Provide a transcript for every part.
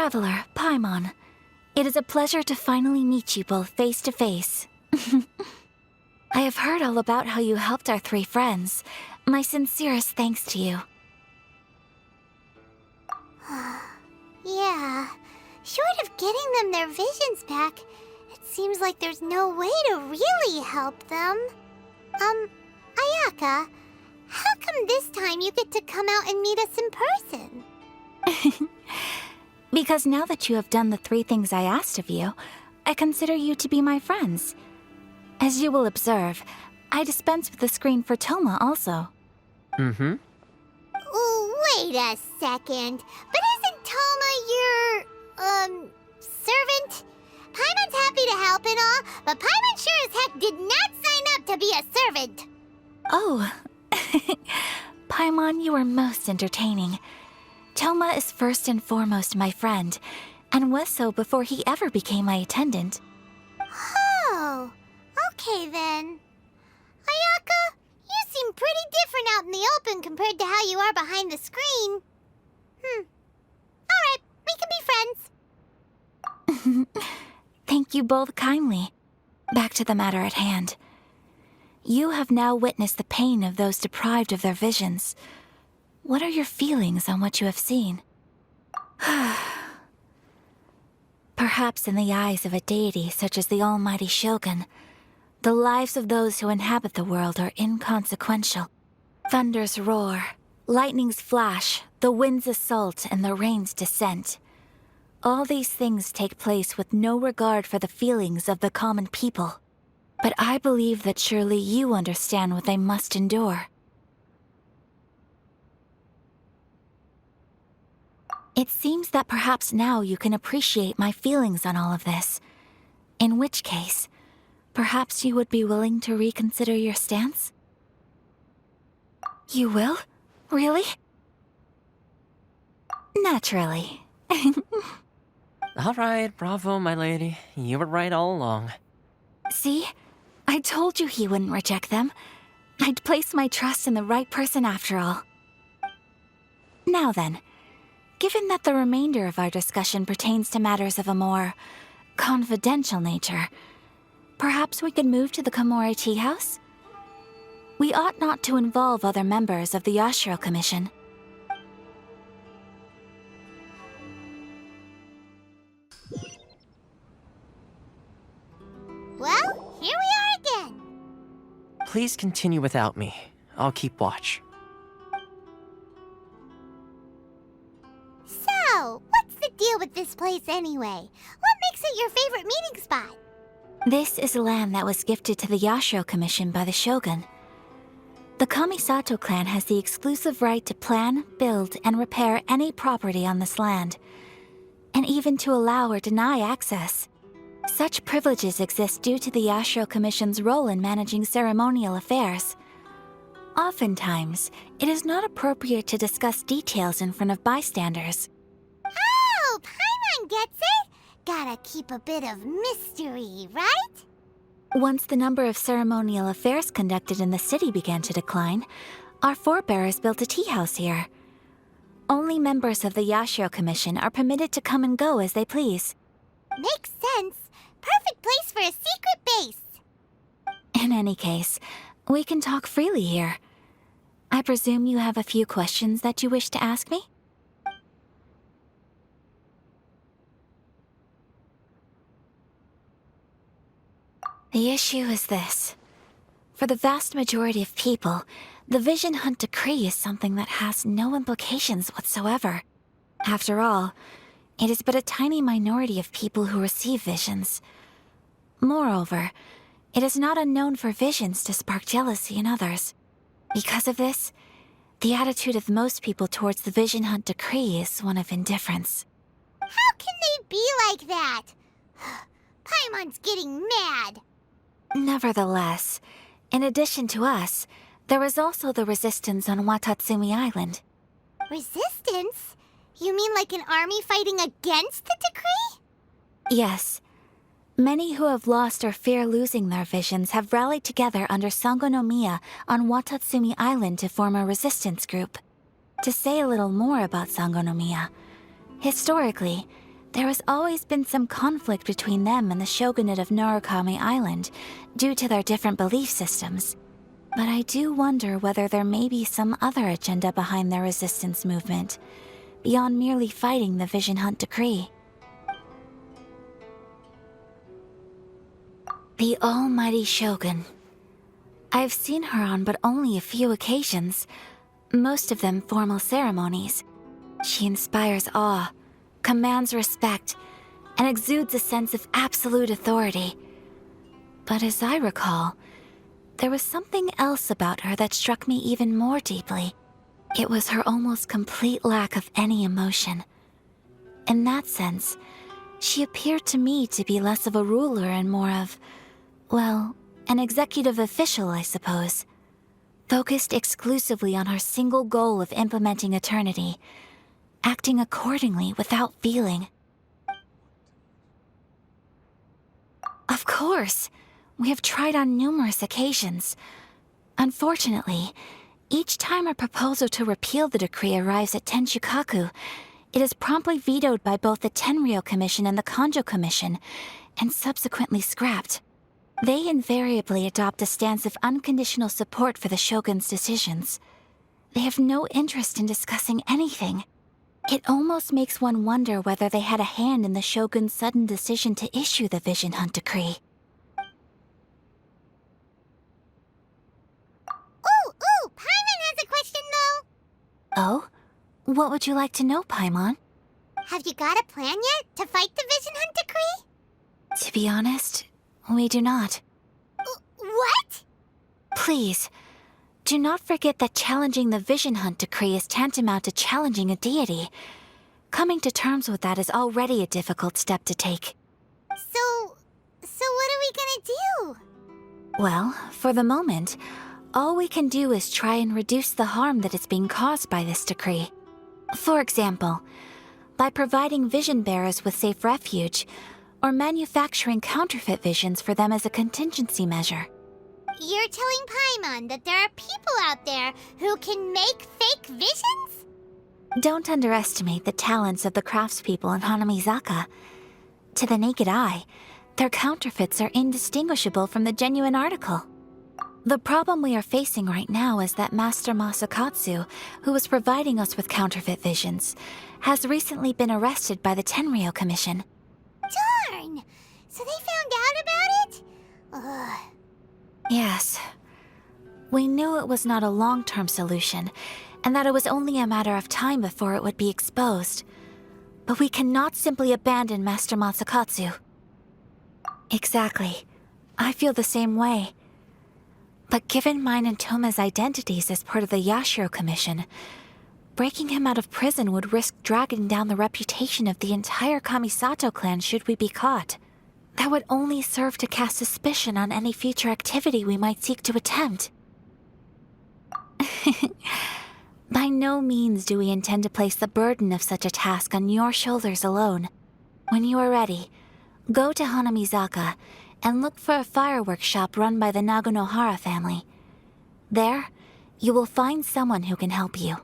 Traveler, Paimon. It is a pleasure to finally meet you both face to face. I have heard all about how you helped our 3 friends. My sincerest thanks to you. Yeah. Short of getting them their visions back, it seems like there's no way to really help them. Ayaka, how come this time you get to come out and meet us in person? Because now that you have done the 3 things I asked of you, I consider you to be my friends. As you will observe, I dispense with the screen for Toma also. Mm-hmm. Wait a second. But isn't Toma your, servant? Paimon's happy to help and all, but Paimon sure as heck did not sign up to be a servant. Oh. Paimon, you are most entertaining. Toma is first and foremost my friend, and was so before he ever became my attendant. Oh, okay then. Ayaka, you seem pretty different out in the open compared to how you are behind the screen. Alright, we can be friends. Thank you both kindly. Back to the matter at hand. You have now witnessed the pain of those deprived of their visions. What are your feelings on what you have seen? Perhaps in the eyes of a deity such as the almighty Shogun, the lives of those who inhabit the world are inconsequential. Thunders roar, lightnings flash, the winds assault, and the rains descent. All these things take place with no regard for the feelings of the common people. But I believe that surely you understand what they must endure. It seems that perhaps now you can appreciate my feelings on all of this. In which case, perhaps you would be willing to reconsider your stance? You will? Really? Naturally. All right, bravo, my lady. You were right all along. See? I told you he wouldn't reject them. I'd placed my trust in the right person after all. Now then, given that the remainder of our discussion pertains to matters of a more confidential nature, perhaps we could move to the Komori Tea House? We ought not to involve other members of the Yashiro Commission. Well, here we are again. Please continue without me. I'll keep watch. So, what's the deal with this place anyway? What makes it your favorite meeting spot? This is land that was gifted to the Yashiro Commission by the Shogun. The Kamisato clan has the exclusive right to plan, build, and repair any property on this land, and even to allow or deny access. Such privileges exist due to the Yashiro Commission's role in managing ceremonial affairs. Oftentimes, it is not appropriate to discuss details in front of bystanders. Oh, Paimon gets it! Gotta keep a bit of mystery, right? Once the number of ceremonial affairs conducted in the city began to decline, our forebears built a tea house here. Only members of the Yashiro Commission are permitted to come and go as they please. Makes sense. Perfect place for a secret base. In any case, we can talk freely here. I presume you have a few questions that you wish to ask me? The issue is this. For the vast majority of people, the Vision Hunt Decree is something that has no implications whatsoever. After all, it is but a tiny minority of people who receive visions. Moreover, it is not unknown for visions to spark jealousy in others. Because of this, the attitude of most people towards the Vision Hunt Decree is one of indifference. How can they be like that? Paimon's getting mad. Nevertheless, in addition to us, there is also the resistance on Watatsumi Island. Resistance? You mean like an army fighting against the decree? Yes. Many who have lost or fear losing their visions have rallied together under Sangonomiya on Watatsumi Island to form a resistance group. To say a little more about Sangonomiya, historically, There has always been some conflict between them and the shogunate of Narukami Island due to their different belief systems. But I do wonder whether there may be some other agenda behind their resistance movement, beyond merely fighting the Vision Hunt decree. The almighty Shogun. I've seen her on but only a few occasions, most of them formal ceremonies. She inspires awe, commands respect, and exudes a sense of absolute authority. But as I recall, there was something else about her that struck me even more deeply. It was her almost complete lack of any emotion. In that sense, she appeared to me to be less of a ruler and more of, well, an executive official, I suppose. Focused exclusively on her single goal of implementing eternity, acting accordingly without feeling. Of course, we have tried on numerous occasions. Unfortunately, each time a proposal to repeal the decree arrives at Tenshukaku, it is promptly vetoed by both the Tenryou Commission and the Kanjo Commission, and subsequently scrapped. They invariably adopt a stance of unconditional support for the Shogun's decisions. They have no interest in discussing anything. It almost makes one wonder whether they had a hand in the Shogun's sudden decision to issue the Vision Hunt decree. Ooh, Paimon has a question though. Oh? What would you like to know, Paimon? Have you got a plan yet to fight the Vision Hunt decree? To be honest, we do not. What? Please, do not forget that challenging the Vision Hunt decree is tantamount to challenging a deity. Coming to terms with that is already a difficult step to take. So what are we gonna do? Well, for the moment, all we can do is try and reduce the harm that is being caused by this decree. For example, by providing vision bearers with safe refuge, or manufacturing counterfeit visions for them as a contingency measure. You're telling Paimon that there are people out there who can make fake visions? Don't underestimate the talents of the craftspeople in Hanamizaka. To the naked eye, their counterfeits are indistinguishable from the genuine article. The problem we are facing right now is that Master Masakatsu, who was providing us with counterfeit visions, has recently been arrested by the Tenryou Commission. Darn! So they found out about it? Ugh. Yes. We knew it was not a long-term solution, and that it was only a matter of time before it would be exposed. But we cannot simply abandon Master Masakatsu. Exactly. I feel the same way. But given mine and Toma's identities as part of the Yashiro Commission, breaking him out of prison would risk dragging down the reputation of the entire Kamisato clan should we be caught. That would only serve to cast suspicion on any future activity we might seek to attempt. By no means do we intend to place the burden of such a task on your shoulders alone. When you are ready, go to Hanamizaka and look for a fireworks shop run by the Naganohara family. There, you will find someone who can help you.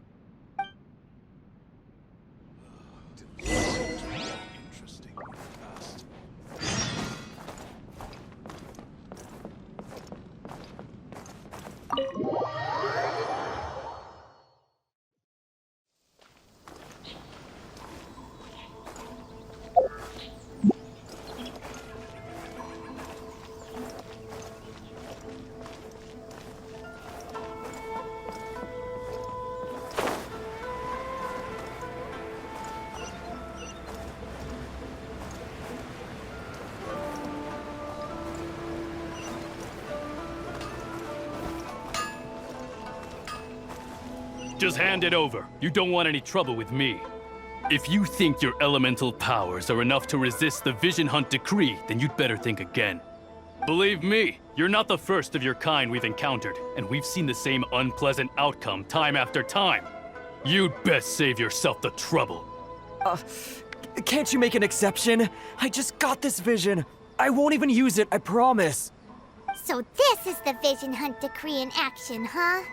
Just hand it over. You don't want any trouble with me. If you think your elemental powers are enough to resist the Vision Hunt decree, then you'd better think again. Believe me, you're not the first of your kind we've encountered, and we've seen the same unpleasant outcome time after time. You'd best save yourself the trouble. Can't you make an exception? I just got this vision. I won't even use it, I promise. So this is the Vision Hunt decree in action, huh?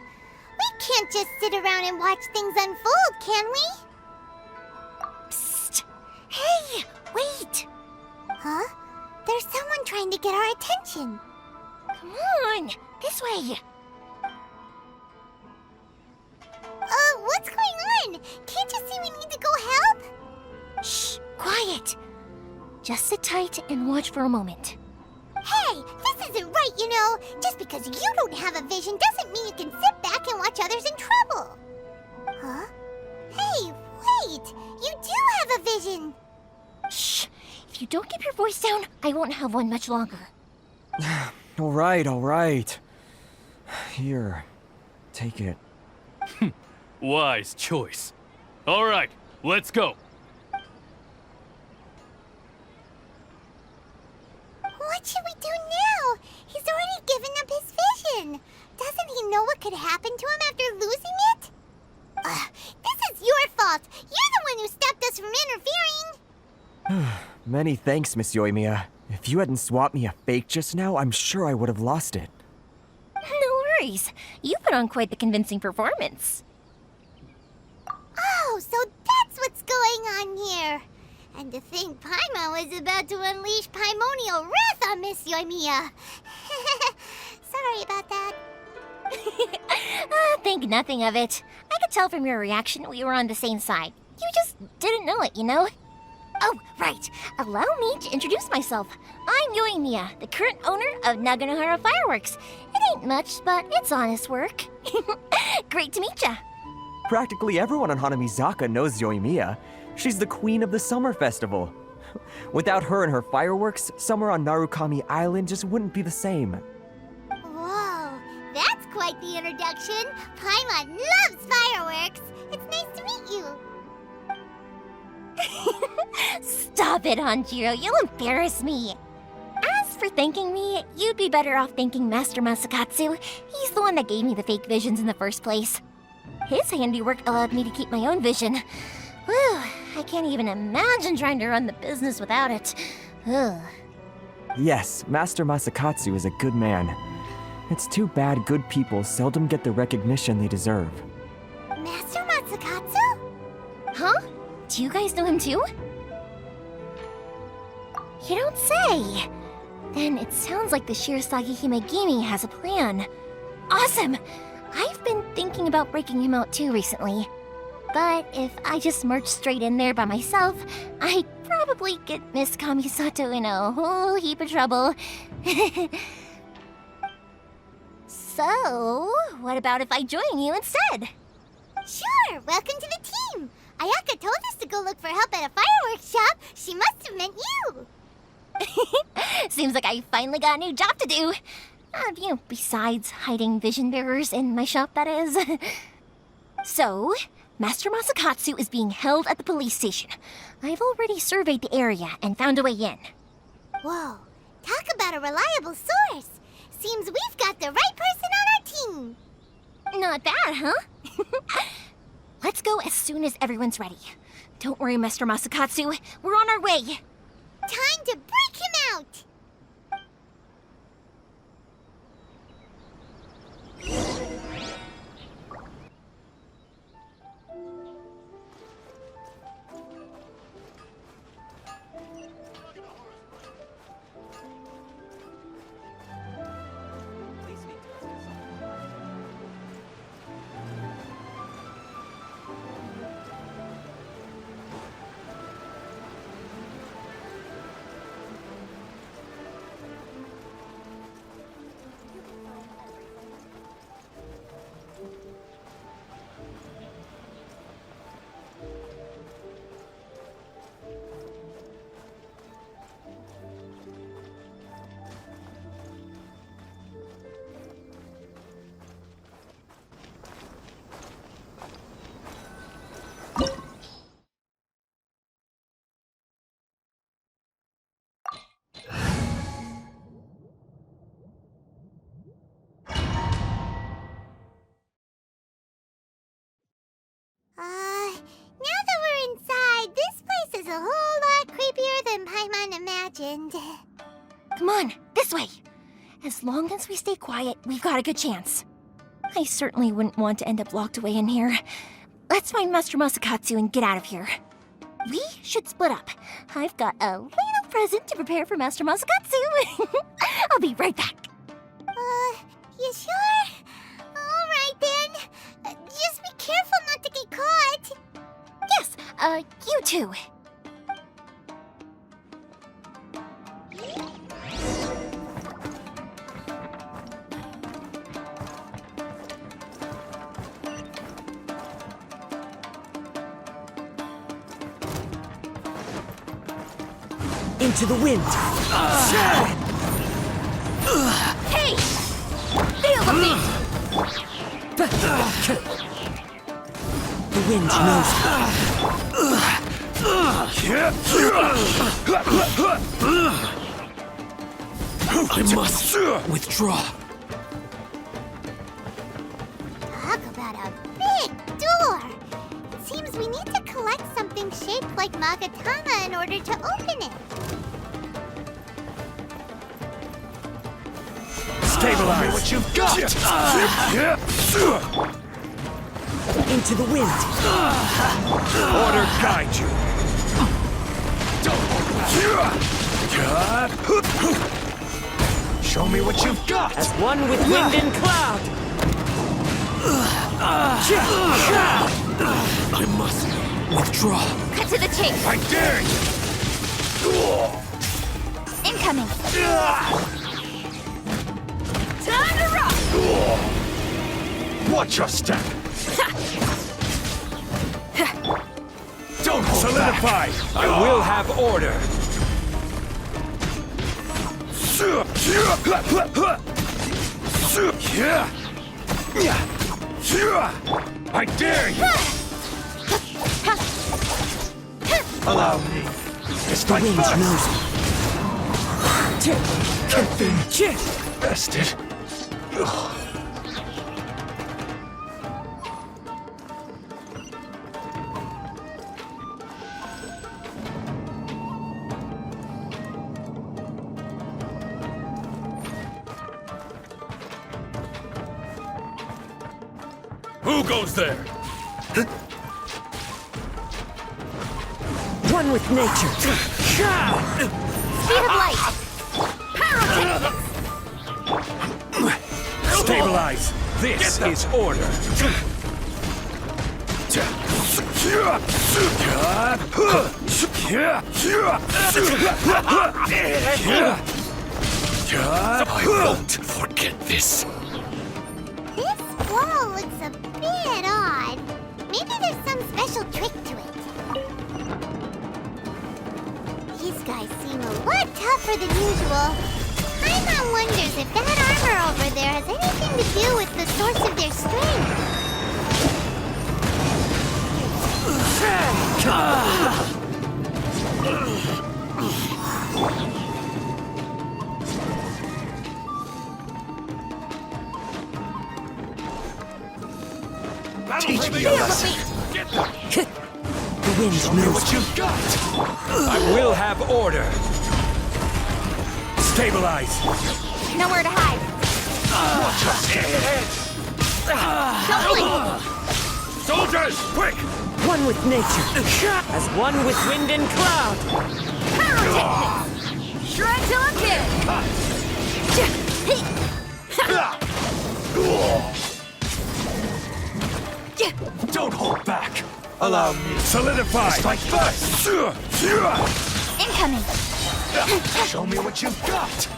We can't just sit around and watch things unfold, can we? Psst! Hey! Wait! Huh? There's someone trying to get our attention. Come on! This way! What's going on? Can't you see we need to go help? Shh! Quiet! Just sit tight and watch for a moment. Hey, this isn't right, you know. Just because you don't have a vision doesn't mean you can sit back and watch others in trouble. Huh? Hey, wait! You do have a vision! Shh! If you don't keep your voice down, I won't have one much longer. All right. Here, take it. Wise choice. All right, let's go. What should we do now? He's already given up his vision. Doesn't he know what could happen to him after losing it? This is your fault. You're the one who stopped us from interfering. Many thanks, Miss Yoimiya. If you hadn't swapped me a fake just now, I'm sure I would have lost it. No worries. You put on quite the convincing performance. Oh, so that's what's going on here. And to think Paimon was about to unleash Paimonial wrath on Miss Yoimiya. Sorry about that. Think nothing of it. I could tell from your reaction we were on the same side. You just didn't know it, you know? Oh, right. Allow me to introduce myself. I'm Yoimiya, the current owner of Naganohara Fireworks. It ain't much, but it's honest work. Great to meet ya. Practically everyone on Hanamizaka knows Yoimiya. She's the queen of the summer festival. Without her and her fireworks, summer on Narukami Island just wouldn't be the same. Whoa, that's quite the introduction. Paimon loves fireworks. It's nice to meet you. Stop it, Hanjiro. You'll embarrass me. As for thanking me, you'd be better off thanking Master Masakatsu. He's the one that gave me the fake visions in the first place. His handiwork allowed me to keep my own vision. Whew, I can't even imagine trying to run the business without it. Ugh. Yes, Master Masakatsu is a good man. It's too bad good people seldom get the recognition they deserve. Master Masakatsu? Huh? Do you guys know him too? You don't say! Then it sounds like the Shirasagi Himegimi has a plan. Awesome! I've been thinking about breaking him out too recently. But if I just march straight in there by myself, I'd probably get Miss Kamisato in a whole heap of trouble. So, what about if I join you instead? Sure, welcome to the team. Ayaka told us to go look for help at a fireworks shop. She must have meant you. Seems like I finally got a new job to do. Besides hiding vision bearers in my shop, that is. So, Master Masakatsu is being held at the police station. I've already surveyed the area and found a way in. Whoa, talk about a reliable source. Seems we've got the right person on our team. Not bad, huh? Let's go as soon as everyone's ready. Don't worry, Master Masakatsu. We're on our way. Time to break him out. Now that we're inside, this place is a whole lot creepier than Paimon imagined. Come on, this way. As long as we stay quiet, we've got a good chance. I certainly wouldn't want to end up locked away in here. Let's find Master Masakatsu and get out of here. We should split up. I've got a little present to prepare for Master Masakatsu. I'll be right back. You sure? All right then. Just be careful not to get caught. Yes, you too. Into the wind. Hey! Feel the beat! The wind knows. I must withdraw. Talk about a big door. It seems we need to collect something shaped like Magatama in order to open it. Stabilize what you've got! Into the wind. Order guide you! Show me what you've got! As one with wind and cloud. I must withdraw. Cut to the chase. I dare you! Incoming. Time to rock! Watch your step! Don't hold Solidify! back. I will have order! I dare you! Allow me. It's The like wind fire. knows. Get bested. Who goes there? One with nature. Speed of light. Stabilize! This is order! I won't forget this. This wall looks a bit odd. Maybe there's some special trick to it. These guys seem a lot tougher than usual. Paimon wonders if that armor over there has anything to do with the source of their strength. Teach me a lesson. The wind Show me knows. what you've got. I will have order! Stabilize! Nowhere to hide. Watch your step. Don't blink. Soldiers, quick! One with nature. As one with wind and cloud. Shred till I'm dead. Don't hold back. Allow me. Solidify! Strike first. Incoming. Show me what you've got.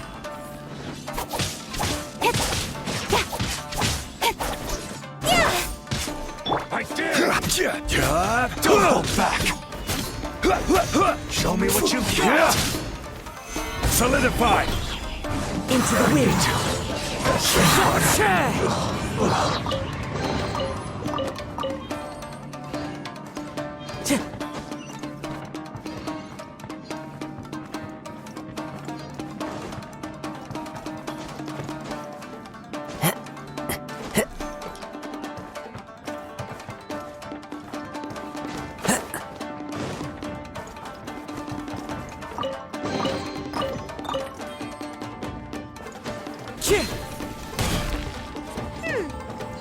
I dare. Don't hold back. Show me what you've got. Solidify! Into the wind.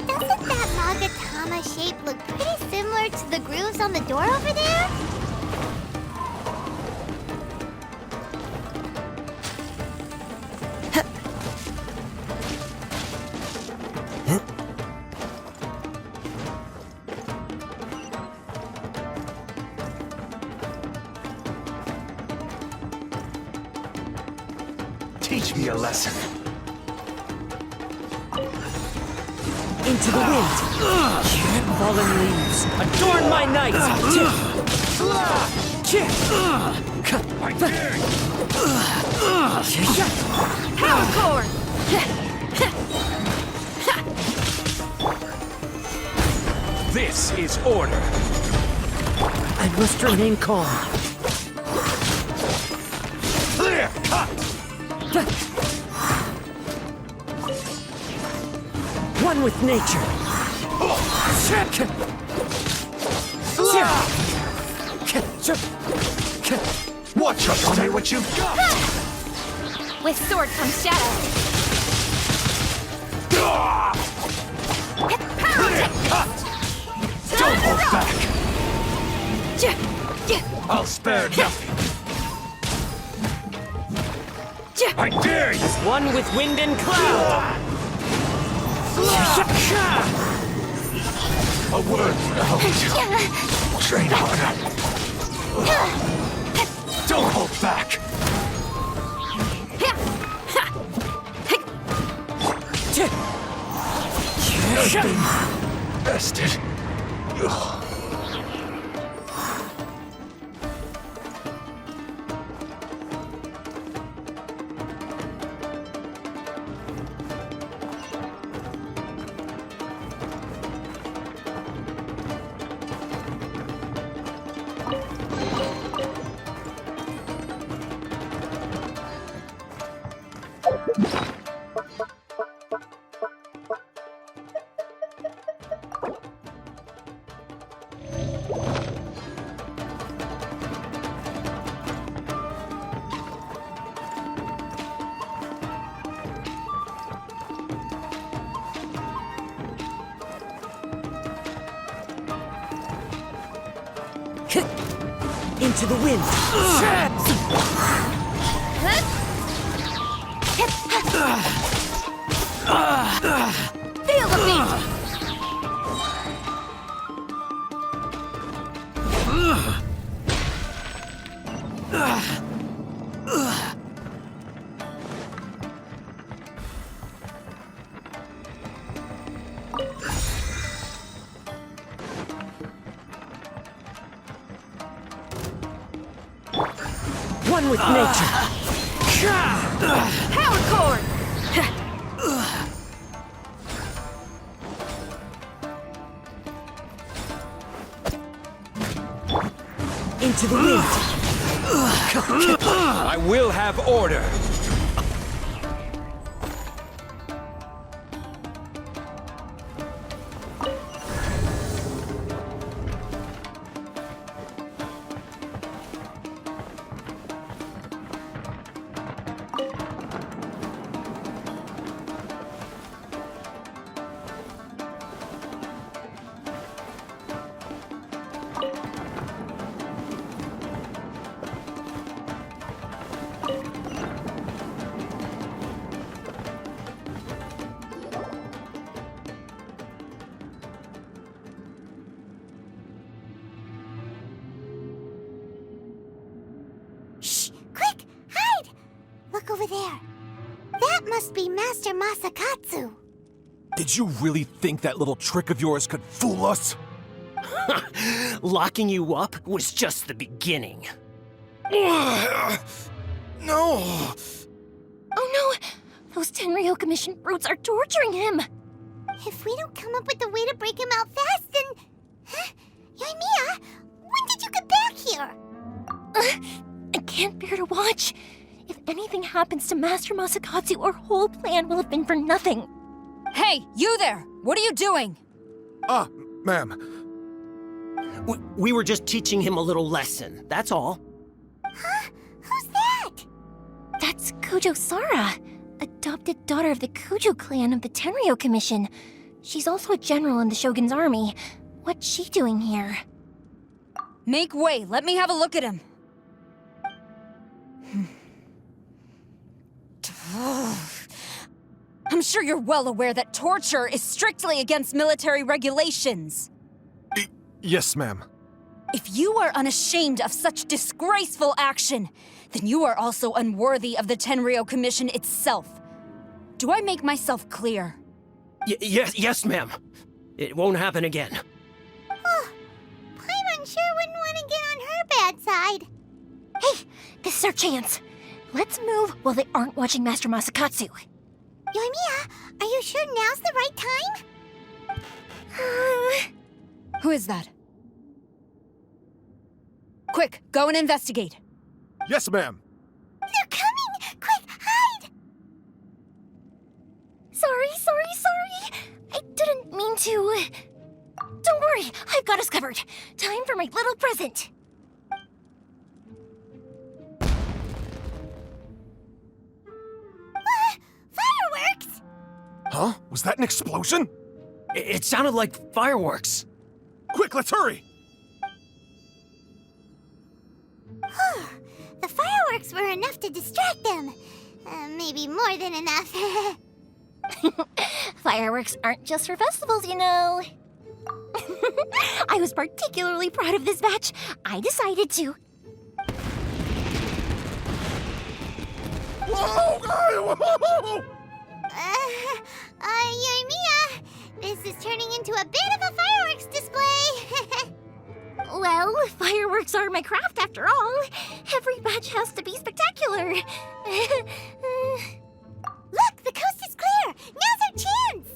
Doesn't that Magatama shape look pretty similar to the grooves on the door over there? Teach me a lesson. Into the wind. Fallen leaves, adorn my night. Power core! This is order. I must remain calm. Clear cut! One with nature. Watch out, show me what you've got! With sword comes shadow. Clear cut! Don't hold back! I'll spare nothing! I dare you! One with wind and cloud. A word for the hope. Train harder. Don't hold back! You've been bested. Into the wind. Feel the beat! One with nature. Power core! Into the wind. I will have order. Look over there. That must be Master Masakatsu. Did you really think that little trick of yours could fool us? Locking you up was just the beginning. No! Oh no! Those Tenryo Commission brutes are torturing him! If we don't come up with a way to break him out fast, then... Huh? Yoimiya, when did you get back here? I can't bear to watch. If anything happens to Master Masakatsu, our whole plan will have been for nothing. Hey, you there! What are you doing? Ma'am. We were just teaching him a little lesson, that's all. Huh? Who's that? That's Kujo Sara, adopted daughter of the Kujo clan of the Tenryo Commission. She's also a general in the Shogun's army. What's she doing here? Make way, let me have a look at him. I'm sure you're well aware that torture is strictly against military regulations. Yes, ma'am. If you are unashamed of such disgraceful action, then you are also unworthy of the Tenryou Commission itself. Do I make myself clear? Yes, ma'am. It won't happen again. Paimon sure wouldn't want to get on her bad side. Hey, this is our chance. Let's move while they aren't watching Master Masakatsu. Yoimiya, are you sure now's the right time? Who is that? Quick, go and investigate. Yes, ma'am. They're coming! Quick, hide! Sorry. I didn't mean to. Don't worry, I've got us covered. Time for my little present. Fireworks! Huh? Was that an explosion? It sounded like fireworks. Quick, let's hurry! The fireworks were enough to distract them. Maybe more than enough. Fireworks aren't just for festivals, you know. I was particularly proud of this batch. I decided to. Whoa! Yoimiya, this is turning into a bit of a fireworks display. Well, fireworks are my craft after all. Every batch has to be spectacular. Look, the coast is clear. Now's our chance.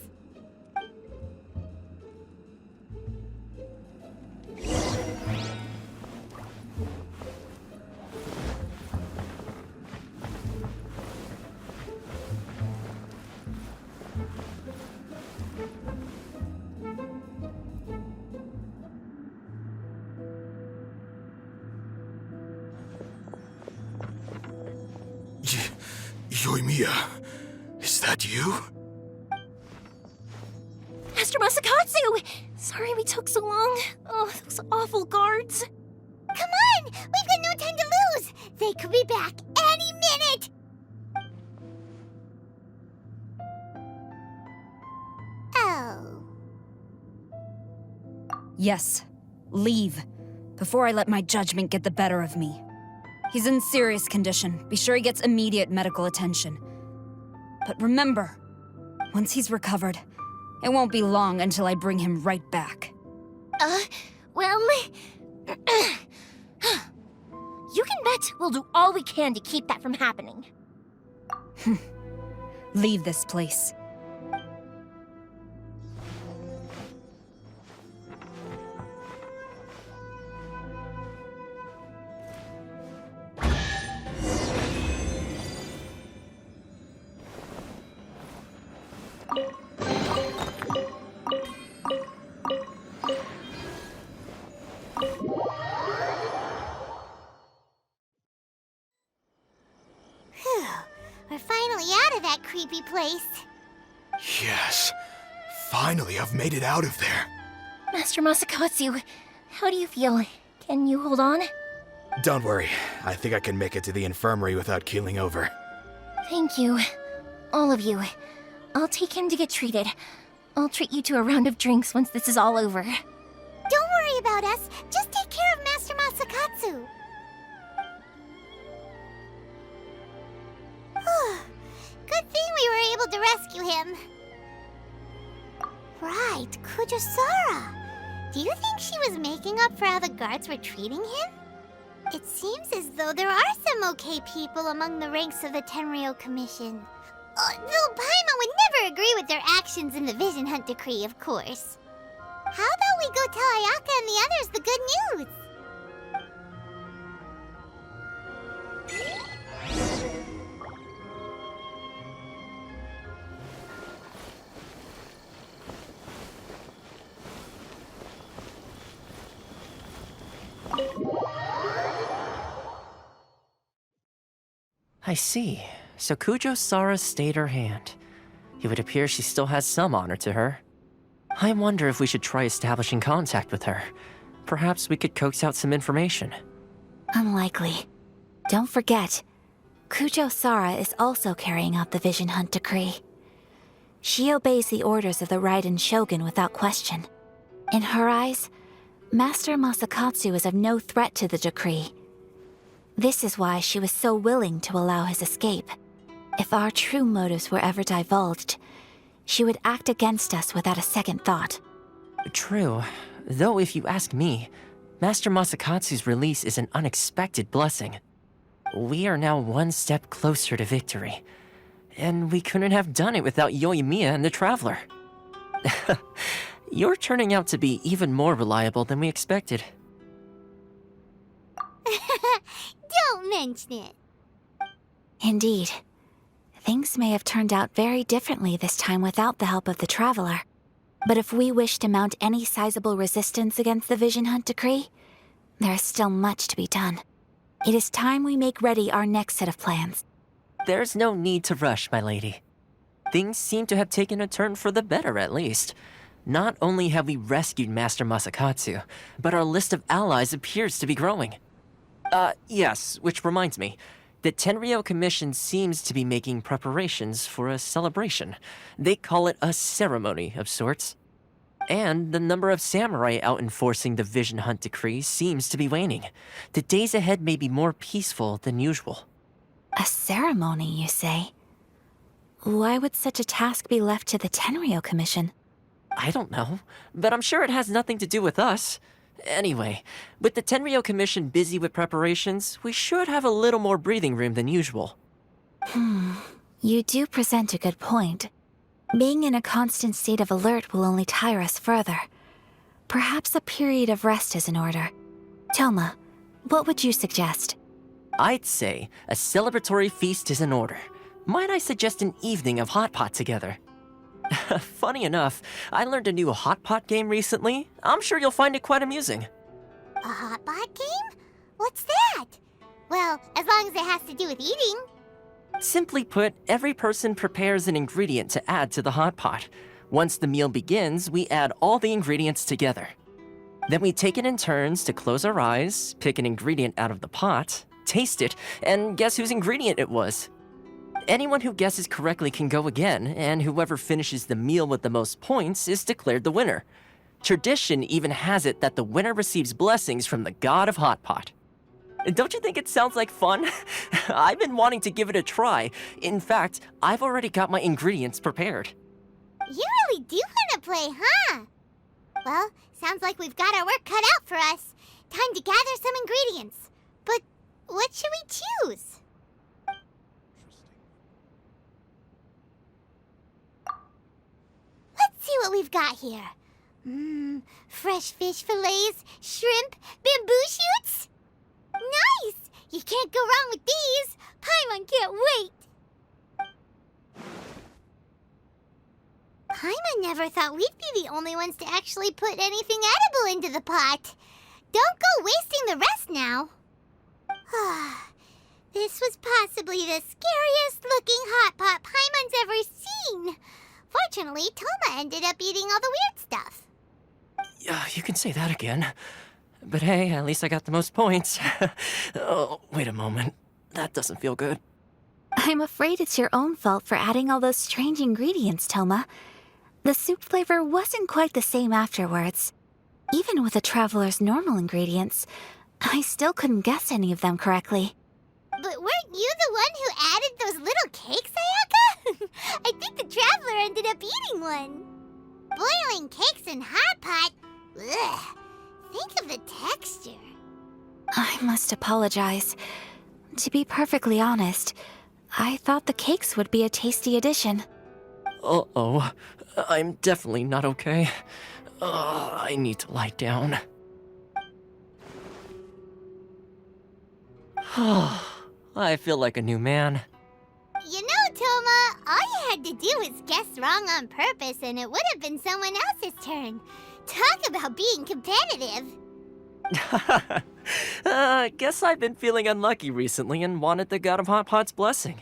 Yoimiya, is that you? Master Masakatsu! Sorry we took so long. Oh, those awful guards. Come on! We've got no time to lose! They could be back any minute! Oh. Yes, leave. Before I let my judgment get the better of me. He's in serious condition. Be sure he gets immediate medical attention. But remember, once he's recovered, it won't be long until I bring him right back. Well... You can bet we'll do all we can to keep that from happening. Leave this place. We're finally out of that creepy place. Yes. Finally, I've made it out of there. Master Masakatsu, how do you feel? Can you hold on? Don't worry. I think I can make it to the infirmary without keeling over. Thank you. All of you. I'll take him to get treated. I'll treat you to a round of drinks once this is all over. Don't worry about us. Just take care of Master Masakatsu. Good thing we were able to rescue him. Right, Kujosara. Do you think she was making up for how the guards were treating him? It seems as though there are some okay people among the ranks of the Tenryou Commission. Though Paimon would never agree with their actions in the Vision Hunt Decree, of course. How about we go tell Ayaka and the others the good news? I see. So Kujo-Sara stayed her hand. It would appear she still has some honor to her. I wonder if we should try establishing contact with her. Perhaps we could coax out some information. Unlikely. Don't forget, Kujo-Sara is also carrying out the Vision Hunt Decree. She obeys the orders of the Raiden Shogun without question. In her eyes, Master Masakatsu is of no threat to the decree. This is why she was so willing to allow his escape. If our true motives were ever divulged, she would act against us without a second thought. True. Though if you ask me, Master Masakatsu's release is an unexpected blessing. We are now one step closer to victory. And we couldn't have done it without Yoimiya and the Traveler. You're turning out to be even more reliable than we expected. Don't mention it. Indeed. Things may have turned out very differently this time without the help of the Traveler. But if we wish to mount any sizable resistance against the Vision Hunt decree, there is still much to be done. It is time we make ready our next set of plans. There's no need to rush, my lady. Things seem to have taken a turn for the better, at least. Not only have we rescued Master Masakatsu, but our list of allies appears to be growing. Yes, which reminds me. The Tenryou Commission seems to be making preparations for a celebration. They call it a ceremony of sorts. And the number of samurai out enforcing the Vision Hunt decree seems to be waning. The days ahead may be more peaceful than usual. A ceremony, you say? Why would such a task be left to the Tenryou Commission? I don't know, but I'm sure it has nothing to do with us. Anyway, with the Tenryou Commission busy with preparations, we should have a little more breathing room than usual. You do present a good point. Being in a constant state of alert will only tire us further. Perhaps a period of rest is in order. Toma, what would you suggest? I'd say a celebratory feast is in order. Might I suggest an evening of hot pot together? Funny enough, I learned a new hot pot game recently. I'm sure you'll find it quite amusing. A hot pot game? What's that? Well, as long as it has to do with eating. Simply put, every person prepares an ingredient to add to the hot pot. Once the meal begins, we add all the ingredients together. Then we take it in turns to close our eyes, pick an ingredient out of the pot, taste it, and guess whose ingredient it was. Anyone who guesses correctly can go again, and whoever finishes the meal with the most points is declared the winner. Tradition even has it that the winner receives blessings from the god of hot pot. Don't you think it sounds like fun? I've been wanting to give it a try. In fact, I've already got my ingredients prepared. You really do want to play, huh? Well, sounds like we've got our work cut out for us. Time to gather some ingredients. But what should we choose? Let's see what we've got here. Fresh fish fillets, shrimp, bamboo shoots. Nice! You can't go wrong with these. Paimon can't wait. Paimon never thought we'd be the only ones to actually put anything edible into the pot. Don't go wasting the rest now. This was possibly the scariest looking hot pot Paimon's ever seen. Fortunately, Toma ended up eating all the weird stuff. You can say that again. But hey, at least I got the most points. Oh, wait a moment. That doesn't feel good. I'm afraid it's your own fault for adding all those strange ingredients, Toma. The soup flavor wasn't quite the same afterwards. Even with the Traveler's normal ingredients, I still couldn't guess any of them correctly. But weren't you the one who added those little cakes, Ayaka? I think the Traveler ended up eating one. Boiling cakes in hot pot? Ugh. Think of the texture. I must apologize. To be perfectly honest, I thought the cakes would be a tasty addition. Uh-oh. I'm definitely not okay. I need to lie down. I feel like a new man. You know, Toma, all you had to do was guess wrong on purpose and it would have been someone else's turn. Talk about being competitive. Guess I've been feeling unlucky recently and wanted the God of Hot Pot's blessing.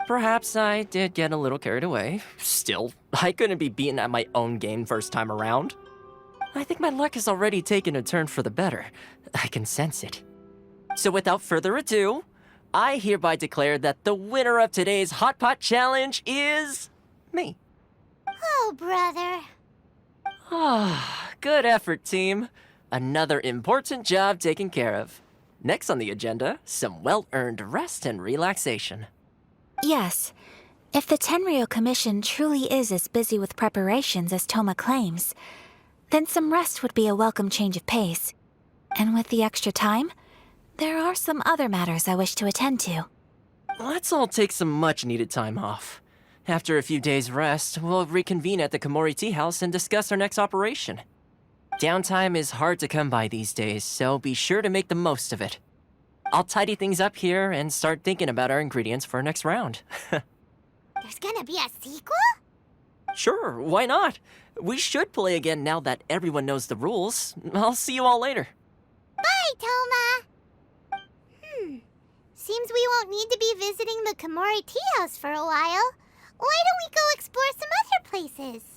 Perhaps I did get a little carried away. Still, I couldn't be beaten at my own game first time around. I think my luck has already taken a turn for the better. I can sense it. So without further ado, I hereby declare that the winner of today's Hot Pot Challenge is me. Oh, brother. Good effort, team. Another important job taken care of. Next on the agenda, some well-earned rest and relaxation. Yes. If the Tenryou Commission truly is as busy with preparations as Toma claims, then some rest would be a welcome change of pace. And with the extra time, there are some other matters I wish to attend to. Let's all take some much-needed time off. After a few days' rest, we'll reconvene at the Komori Tea House and discuss our next operation. Downtime is hard to come by these days, so be sure to make the most of it. I'll tidy things up here and start thinking about our ingredients for our next round. There's gonna be a sequel? Sure, why not? We should play again now that everyone knows the rules. I'll see you all later. Bye, Toma! Seems we won't need to be visiting the Komori Tea House for a while. Why don't we go explore some other places?